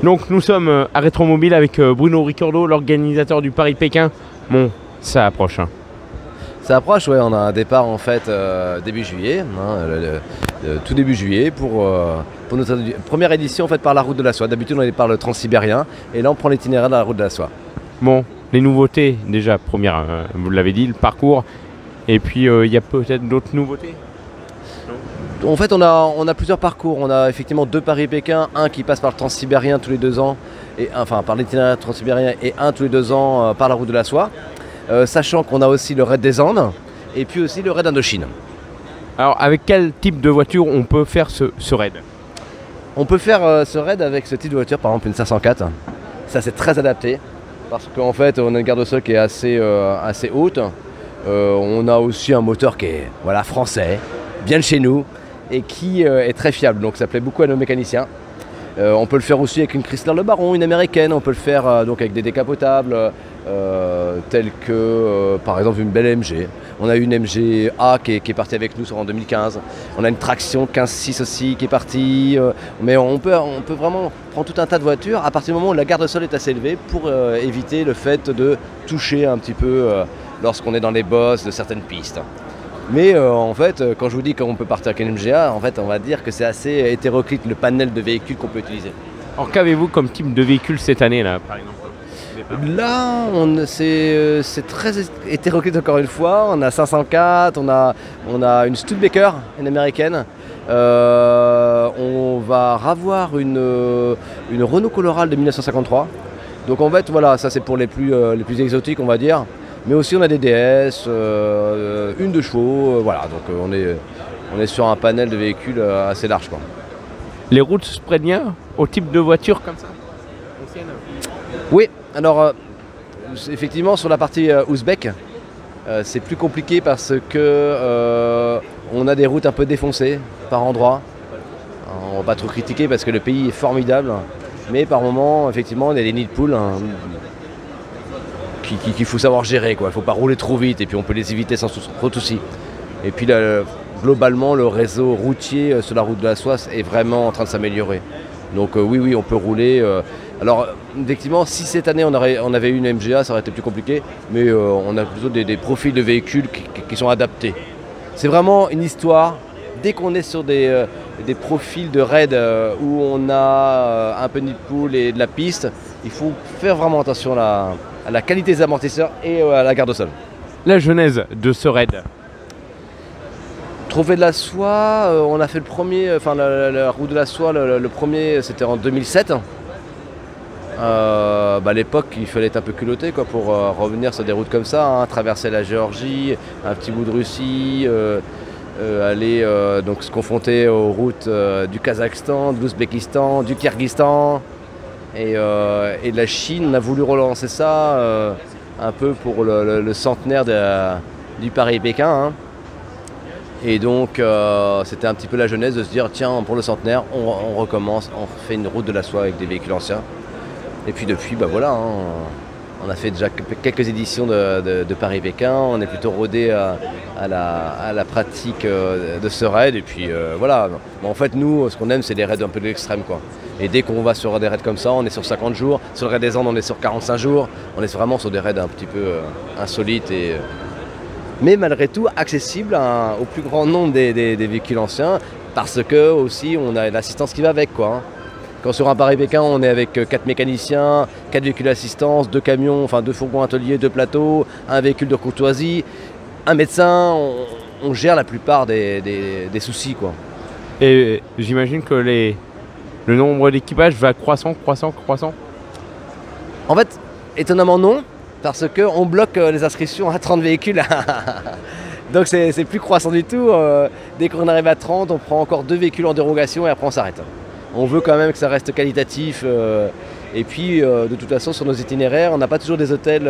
Donc nous sommes à Rétromobile avec Bruno Ricordo, l'organisateur du Paris-Pékin. Bon, ça approche. Hein. Ça approche, ouais, on a un départ en fait début juillet, tout début juillet pour notre première édition en fait par la route de la soie. D'habitude on est par le transsibérien et là on prend l'itinéraire de la route de la soie. Bon, les nouveautés, déjà première, vous l'avez dit, le parcours, et puis il y a peut-être d'autres nouveautés. En fait on a plusieurs parcours, on a effectivement 2 Paris-Pékin, un qui passe par le transsibérien tous les 2 ans, enfin par l'itinéraire transsibérien et un tous les 2 ans par la route de la soie. Sachant qu'on a aussi le raid des Andes et puis aussi le raid Indochine. Alors avec quel type de voiture on peut faire ce raid? On peut faire ce raid avec ce type de voiture, par exemple une 504. Ça c'est très adapté parce qu'en fait on a une garde au sol qui est assez haute. On a aussi un moteur qui est français, bien de chez nous et qui est très fiable. Donc ça plaît beaucoup à nos mécaniciens. On peut le faire aussi avec une Chrysler Le Baron, une américaine. On peut le faire donc avec des décapotables. Tels que par exemple une belle MG. On a une MG A qui est partie avec nous en 2015. On a une traction 15.6 aussi qui est partie. Mais on peut vraiment prendre tout un tas de voitures à partir du moment où la garde au sol est assez élevée pour éviter le fait de toucher un petit peu lorsqu'on est dans les bosses de certaines pistes. Mais en fait, quand je vous dis qu'on peut partir avec une MGA, en fait, on va dire que c'est assez hétéroclite le panel de véhicules qu'on peut utiliser. Alors qu'avez-vous comme type de véhicule cette année là, par exemple? Là, c'est très hétéroclite encore une fois. On a 504, on a une Studebaker, une américaine. On va revoir une Renault Colorale de 1953. Donc en fait, voilà, ça c'est pour les plus exotiques, on va dire. Mais aussi on a des DS, une 2 chevaux, voilà. Donc on est sur un panel de véhicules assez large, quoi. Les routes se prêtent bien au type de voiture comme ça? Oui, alors effectivement sur la partie ouzbek, c'est plus compliqué parce que on a des routes un peu défoncées par endroits. On va pas trop critiquer parce que le pays est formidable, mais par moments effectivement il y a des nids de poules qu'il faut savoir gérer, quoi. Il ne faut pas rouler trop vite et puis on peut les éviter sans trop de soucis. Et puis là, globalement le réseau routier sur la route de la soie est vraiment en train de s'améliorer. Donc oui, on peut rouler. Alors effectivement, si cette année on avait eu une MGA, ça aurait été plus compliqué, mais on a plutôt des profils de véhicules qui sont adaptés. C'est vraiment une histoire, dès qu'on est sur des profils de raid où on a un peu de nid de poule et de la piste, il faut faire vraiment attention à la qualité des amortisseurs et à la garde au sol. La genèse de ce raid? Trouver de la soie, on a fait le premier, enfin la route de la soie, le premier c'était en 2007. À l'époque il fallait être un peu culotté, quoi, pour revenir sur des routes comme ça, hein, traverser la Géorgie, un petit bout de Russie, aller donc se confronter aux routes du Kazakhstan, de l'Ouzbékistan, du Kyrgyzstan et de la Chine. On a voulu relancer ça un peu pour le centenaire du Paris-Pékin. Hein. Et donc c'était un petit peu la genèse de se dire tiens, pour le centenaire on recommence, on fait une route de la soie avec des véhicules anciens. Et puis depuis, voilà, hein, on a fait déjà quelques éditions de Paris-Pékin, on est plutôt rodé à la pratique de ce raid. Et puis voilà, en fait nous, ce qu'on aime c'est des raids un peu de l'extrême, quoi. Et dès qu'on va sur des raids comme ça, on est sur 50 jours, sur le raid des Andes on est sur 45 jours, on est vraiment sur des raids un petit peu insolites, mais malgré tout accessibles au plus grand nombre des véhicules anciens, parce que aussi on a l'assistance qui va avec, quoi. Hein. Quand sur un Paris-Pékin, on est avec 4 mécaniciens, 4 véhicules d'assistance, 2 camions, enfin 2 fourgons ateliers, 2 plateaux, un véhicule de courtoisie, un médecin, on gère la plupart des soucis, quoi. Et j'imagine que le nombre d'équipages va croissant. En fait, étonnamment non, parce qu'on bloque les inscriptions à 30 véhicules. Donc c'est plus croissant du tout. Dès qu'on arrive à 30, on prend encore 2 véhicules en dérogation et après on s'arrête. On veut quand même que ça reste qualitatif. Et puis de toute façon sur nos itinéraires, on n'a pas toujours des hôtels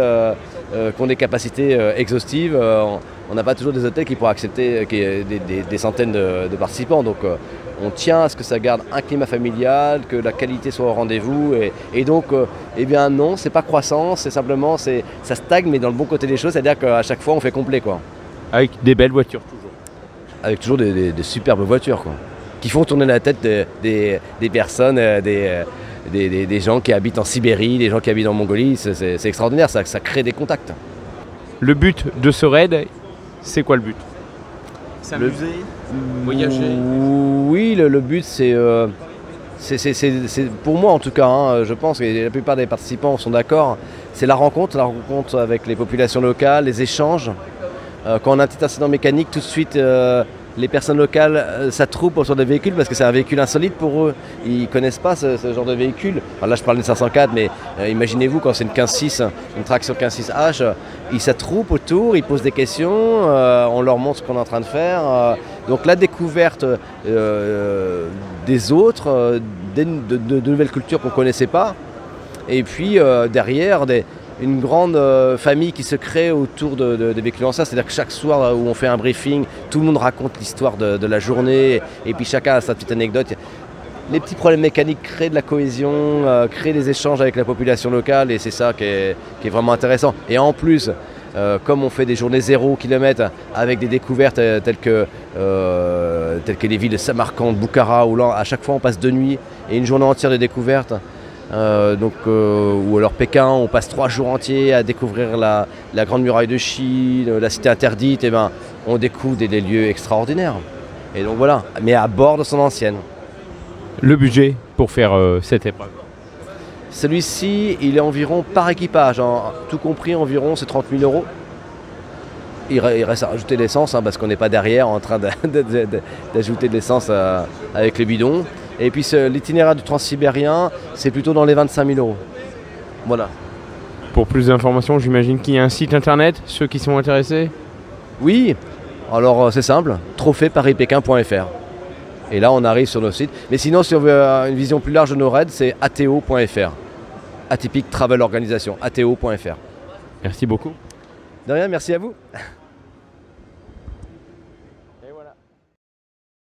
qui ont des capacités exhaustives. On n'a pas toujours des hôtels qui pourraient accepter des centaines de participants. Donc on tient à ce que ça garde un climat familial, que la qualité soit au rendez-vous. Et donc, eh bien non, c'est pas croissant, c'est simplement, ça stagne, mais dans le bon côté des choses, c'est-à-dire qu'à chaque fois on fait complet, quoi. Avec des belles voitures toujours. Avec toujours des superbes voitures, quoi, qui font tourner la tête des personnes, des des gens qui habitent en Sibérie, des gens qui habitent en Mongolie. C'est extraordinaire, ça crée des contacts. Le but de ce raid, c'est quoi le but? S'amuser, voyager? Oui, le but c'est pour moi en tout cas, hein, je pense que la plupart des participants sont d'accord, c'est la rencontre avec les populations locales, les échanges. Quand on a un petit incident mécanique, tout de suite les personnes locales s'attroupent autour des véhicules parce que c'est un véhicule insolite pour eux. Ils ne connaissent pas ce genre de véhicule. Alors là je parle d'une 504, mais imaginez-vous quand c'est une 15.6, une traction 15.6H, ils s'attroupent autour, ils posent des questions, on leur montre ce qu'on est en train de faire. Donc la découverte des autres, de nouvelles cultures qu'on ne connaissait pas. Et puis derrière, une grande famille qui se crée autour des véhicules anciens. C'est-à-dire que chaque soir où on fait un briefing, tout le monde raconte l'histoire de la journée. Et puis chacun a sa petite anecdote. Les petits problèmes mécaniques créent de la cohésion, créent des échanges avec la population locale. Et c'est ça qui est vraiment intéressant. Et en plus, comme on fait des journées 0 km avec des découvertes telles que les villes de Samarcande, Boukhara, où là, à chaque fois on passe 2 nuits et une journée entière de découvertes. Ou alors Pékin, on passe 3 jours entiers à découvrir la Grande Muraille de Chine, la Cité Interdite, et on découvre des lieux extraordinaires. Et donc voilà, mais à bord de son ancienne. Le budget pour faire cette épreuve? Celui-ci, il est environ par équipage, tout compris environ c'est 30 000 €. Il reste à rajouter l'essence parce qu'on n'est pas derrière en train d'ajouter de l'essence avec le bidon. Et puis l'itinéraire du Transsibérien, c'est plutôt dans les 25 000 €. Voilà. Pour plus d'informations, j'imagine qu'il y a un site internet, ceux qui sont intéressés? Oui, alors c'est simple, trophée-paris-pékin.fr. Et là on arrive sur nos sites. Mais sinon, si on veut une vision plus large de nos raids, c'est ateo.fr. Atypique Travel Organisation, ateo.fr. Merci beaucoup. De rien, merci à vous.